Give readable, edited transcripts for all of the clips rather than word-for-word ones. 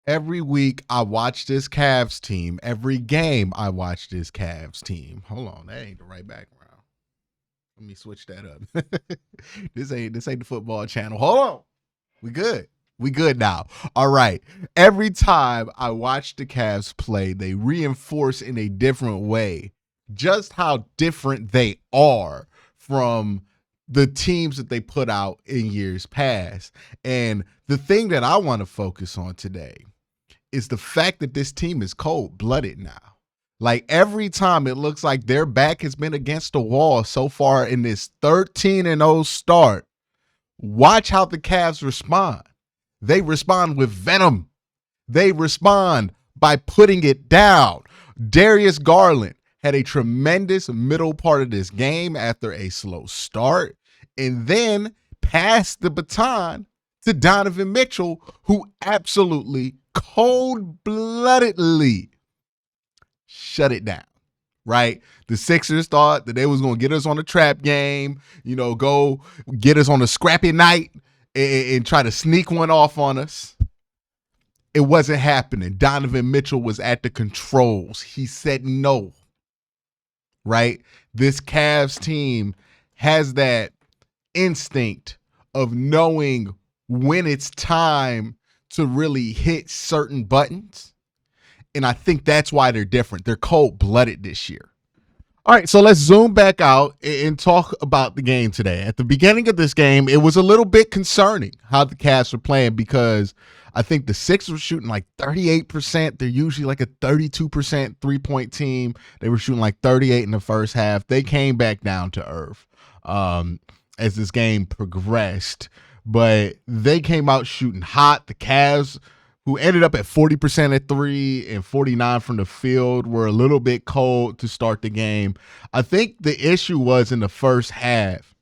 Every week I watch this Cavs team. Every game I watch this Cavs team. Hold on, that ain't the right background. Let me switch that up. this ain't the football channel. Hold on. We good. We good now. All right. Every time I watch the Cavs play, they reinforce in a different way just how different they are from the teams that they put out in years past. And the thing that I want to focus on today is the fact that this team is cold-blooded now. Like every time it looks like their back has been against the wall so far in this 13-0 start, watch how the Cavs respond. They respond with venom. They respond by putting it down. Darius Garland had a tremendous middle part of this game after a slow start and then passed the baton to Donovan Mitchell, who absolutely cold-bloodedly shut it down, right? The Sixers thought that they was going to get us on a trap game, go get us on a scrappy night and try to sneak one off on us. It wasn't happening. Donovan Mitchell was at the controls. He said no, right? This Cavs team has that instinct of knowing when it's time to really hit certain buttons. And I think that's why they're different. They're cold-blooded this year. All right, so let's zoom back out and talk about the game today. At the beginning of this game, it was a little bit concerning how the Cavs were playing because I think the Sixers were shooting like 38%. They're usually like a 32% three-point team. They were shooting like 38 in the first half. They came back down to earth as this game progressed. But they came out shooting hot. The Cavs, who ended up at 40% at three and 49 from the field, were a little bit cold to start the game. I think the issue was in the first half,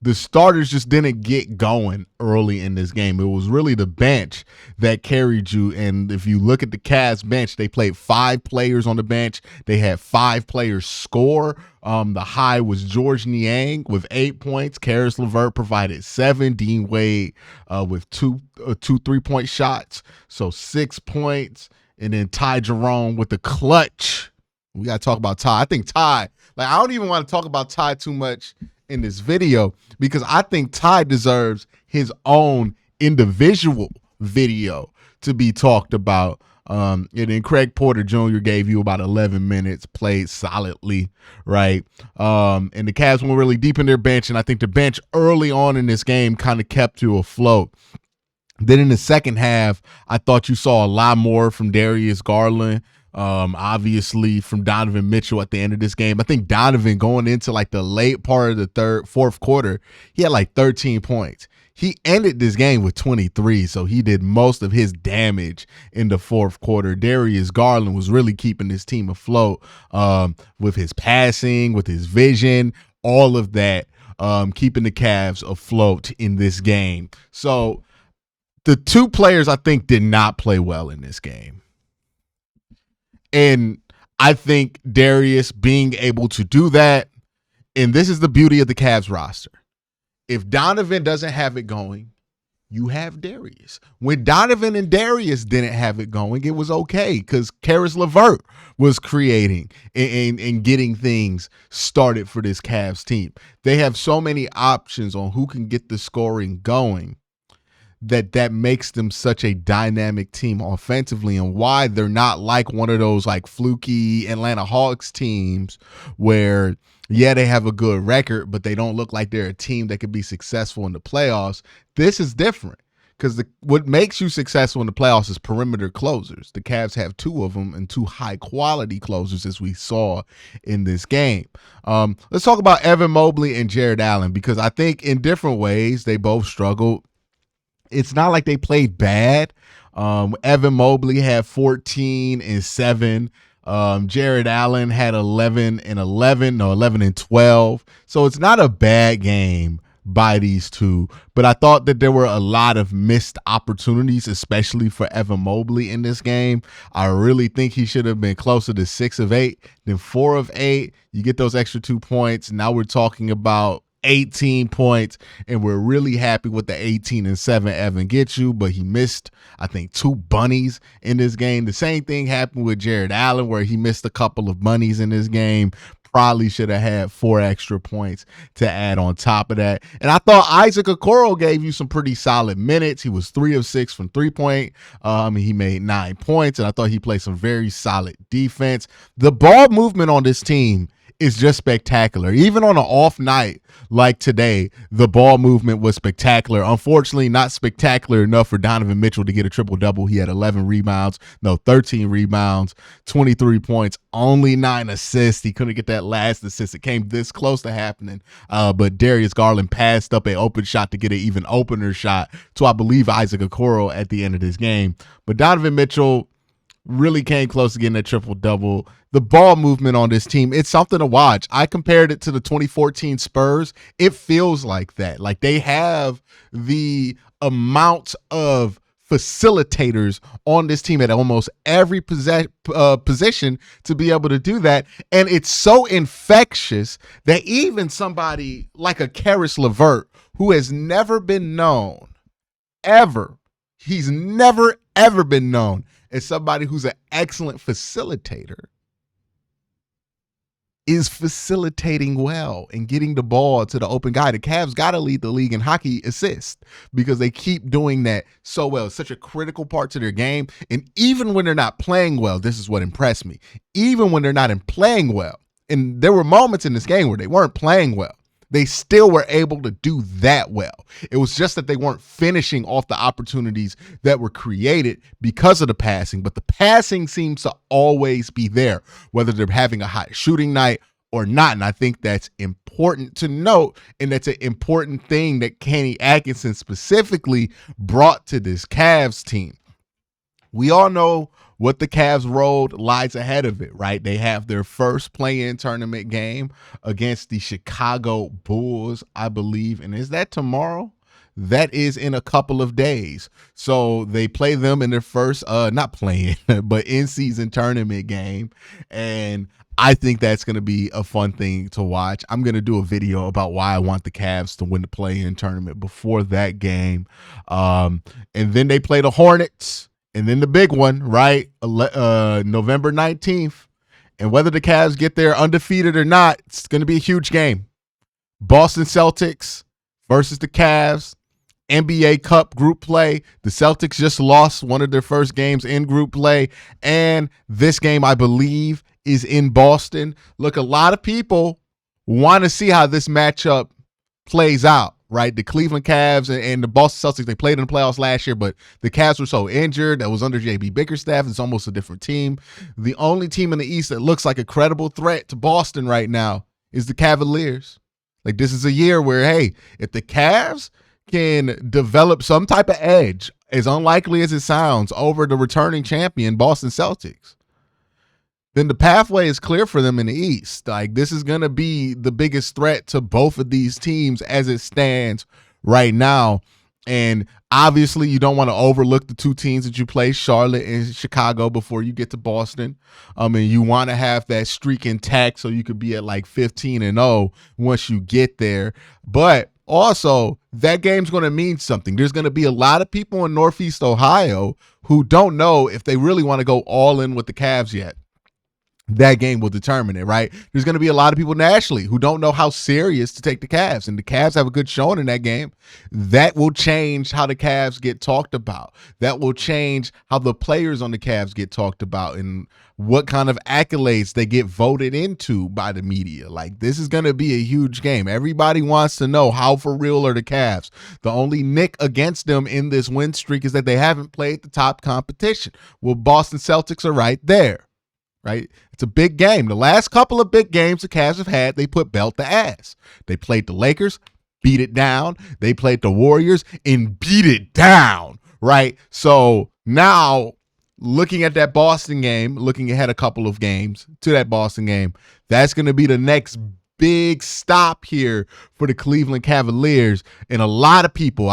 the starters just didn't get going early in this game. It was really the bench that carried you. And if you look at the Cavs bench, they played 5 players on the bench. They had 5 players score. The high was George Niang with 8 points. Karis LeVert provided 7. Dean Wade with two 3-point shots, so 6 points. And then Ty Jerome with the clutch. We got to talk about Ty. I think Ty, I don't even want to talk about Ty too much in this video because I think Ty deserves his own individual video to be talked about. And then Craig Porter Jr. gave you about 11 minutes, played solidly, right? And the Cavs went really deep in their bench, and I think the bench early on in this game kind of kept you afloat. Then in the second half, I thought you saw a lot more from Darius Garland. Obviously from Donovan Mitchell at the end of this game. I think Donovan going into like the late part of the fourth quarter, he had like 13 points. He ended this game with 23, so he did most of his damage in the fourth quarter. Darius Garland was really keeping his team afloat with his passing, with his vision, all of that, keeping the Cavs afloat in this game. So the 2 players I think did not play well in this game. And I think Darius being able to do that, and this is the beauty of the Cavs roster. If Donovan doesn't have it going, you have Darius. When Donovan and Darius didn't have it going, it was okay because Karis LeVert was creating and getting things started for this Cavs team. They have so many options on who can get the scoring going that makes them such a dynamic team offensively, and why they're not like one of those like fluky Atlanta Hawks teams where, yeah, they have a good record, but they don't look like they're a team that could be successful in the playoffs. This is different because what makes you successful in the playoffs is perimeter closers. The Cavs have 2 of them and 2 high-quality closers, as we saw in this game. Let's talk about Evan Mobley and Jared Allen because I think in different ways they both struggled. It's not like they played bad. Evan Mobley had 14 and 7. Jared Allen had 11 and 12. So it's not a bad game by these two, but I thought that there were a lot of missed opportunities, especially for Evan Mobley in this game. I really think he should have been closer to 6 of 8 than 4 of 8. You get those extra 2 points. Now we're talking about 18 points, and we're really happy with the 18-7 Evan gets you, but he missed, I think, 2 bunnies in this game. The same thing happened with Jared Allen, where he missed a couple of bunnies in this game. Probably should have had 4 extra points to add on top of that. And I thought Isaac Okoro gave you some pretty solid minutes. He was 3 of 6 from 3-point. He made 9 points, and I thought he played some very solid defense. The ball movement on this team is just spectacular. Even on an off night like today, the ball movement was spectacular. Unfortunately, not spectacular enough for Donovan Mitchell to get a triple-double. He had 13 rebounds, 23 points, only 9 assists. He couldn't get that last assist. It came this close to happening, but Darius Garland passed up an open shot to get an even opener shot to, I believe, Isaac Okoro at the end of this game. But Donovan Mitchell really came close to getting a triple-double. The ball movement on this team, it's something to watch. I compared it to the 2014 Spurs. It feels like that. Like they have the amount of facilitators on this team at almost every position to be able to do that. And it's so infectious that even somebody like a Karis LeVert, who has never been known, he's never, ever been known as somebody who's an excellent facilitator, is facilitating well and getting the ball to the open guy. The Cavs got to lead the league in hockey assists because they keep doing that so well. It's such a critical part to their game. And even when they're not playing well, this is what impressed me. Even when they're not playing well, and there were moments in this game where they weren't playing well, they still were able to do that well. It was just that they weren't finishing off the opportunities that were created because of the passing, but the passing seems to always be there, whether they're having a hot shooting night or not. And I think that's important to note, and that's an important thing that Kenny Atkinson specifically brought to this Cavs team. We all know what the Cavs road lies ahead of it, right? They have their first play-in tournament game against the Chicago Bulls, I believe. And is that tomorrow? That is in a couple of days. So they play them in their first, not play-in, but in-season tournament game. And I think that's going to be a fun thing to watch. I'm going to do a video about why I want the Cavs to win the play-in tournament before that game. And then they play the Hornets. And then the big one, right? November 19th. And whether the Cavs get there undefeated or not, it's going to be a huge game. Boston Celtics versus the Cavs. NBA Cup group play. The Celtics just lost one of their first games in group play. And this game, I believe, is in Boston. Look, a lot of people want to see how this matchup plays out, right? The Cleveland Cavs and the Boston Celtics, they played in the playoffs last year, but the Cavs were so injured. That was under J.B. Bickerstaff. It's almost a different team. The only team in the East that looks like a credible threat to Boston right now is the Cavaliers. Like, this is a year where, hey, if the Cavs can develop some type of edge, as unlikely as it sounds, over the returning champion Boston Celtics, then the pathway is clear for them in the East. Like, this is going to be the biggest threat to both of these teams as it stands right now. And obviously, you don't want to overlook the two teams that you play, Charlotte and Chicago, before you get to Boston. And you want to have that streak intact so you could be at like 15-0 once you get there. But also, that game's going to mean something. There's going to be a lot of people in Northeast Ohio who don't know if they really want to go all in with the Cavs yet. That game will determine it, right? There's going to be a lot of people nationally who don't know how serious to take the Cavs, and the Cavs have a good showing in that game. That will change how the Cavs get talked about. That will change how the players on the Cavs get talked about and what kind of accolades they get voted into by the media. Like, this is going to be a huge game. Everybody wants to know how for real are the Cavs. The only nick against them in this win streak is that they haven't played the top competition. Well, Boston Celtics are right there. Right? It's a big game. The last couple of big games the Cavs have had, they put belt to ass. They played the Lakers, beat it down. They played the Warriors and beat it down, right? So now, looking at that Boston game, looking ahead a couple of games to that Boston game, that's going to be the next big stop here for the Cleveland Cavaliers. And I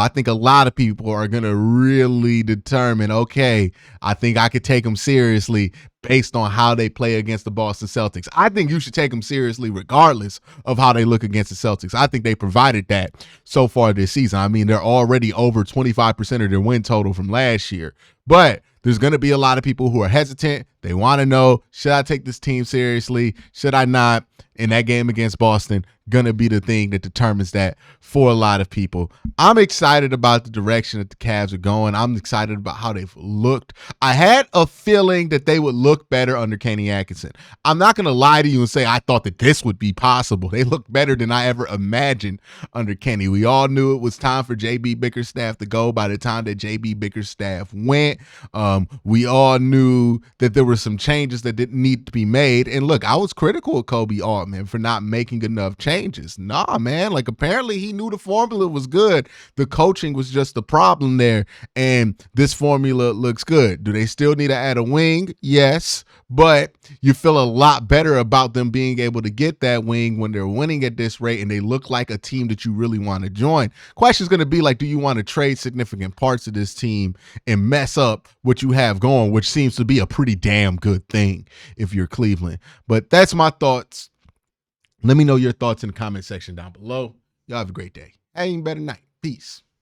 think a lot of people are going to really determine, okay, I think I could take them seriously based on how they play against the Boston Celtics. I think you should take them seriously regardless of how they look against the Celtics. I think they provided that so far this season. I mean, they're already over 25% of their win total from last year. But there's going to be a lot of people who are hesitant. They want to know, should I take this team seriously? Should I not? In that game against Boston, going to be the thing that determines that for a lot of people. I'm excited about the direction that the Cavs are going. I'm excited about how they've looked. I had a feeling that they would look better under Kenny Atkinson. I'm not going to lie to you and say I thought that this would be possible. They look better than I ever imagined under Kenny. We all knew it was time for J.B. Bickerstaff to go by the time that J.B. Bickerstaff went. We all knew that there were some changes that didn't need to be made. And look, I was critical of Kobe Altman for not making enough changes. Nah, man, like apparently he knew the formula was good. The coaching was just the problem there. And this formula looks good. Do they still need to add a wing? Yes. But you feel a lot better about them being able to get that wing when they're winning at this rate and they look like a team that you really want to join. Question's going to be like, do you want to trade significant parts of this team and mess up what you have going, which seems to be a pretty damn good thing if you're Cleveland. But that's my thoughts. Let me know your thoughts in the comment section down below. Y'all have a great day. Have a better night. Peace.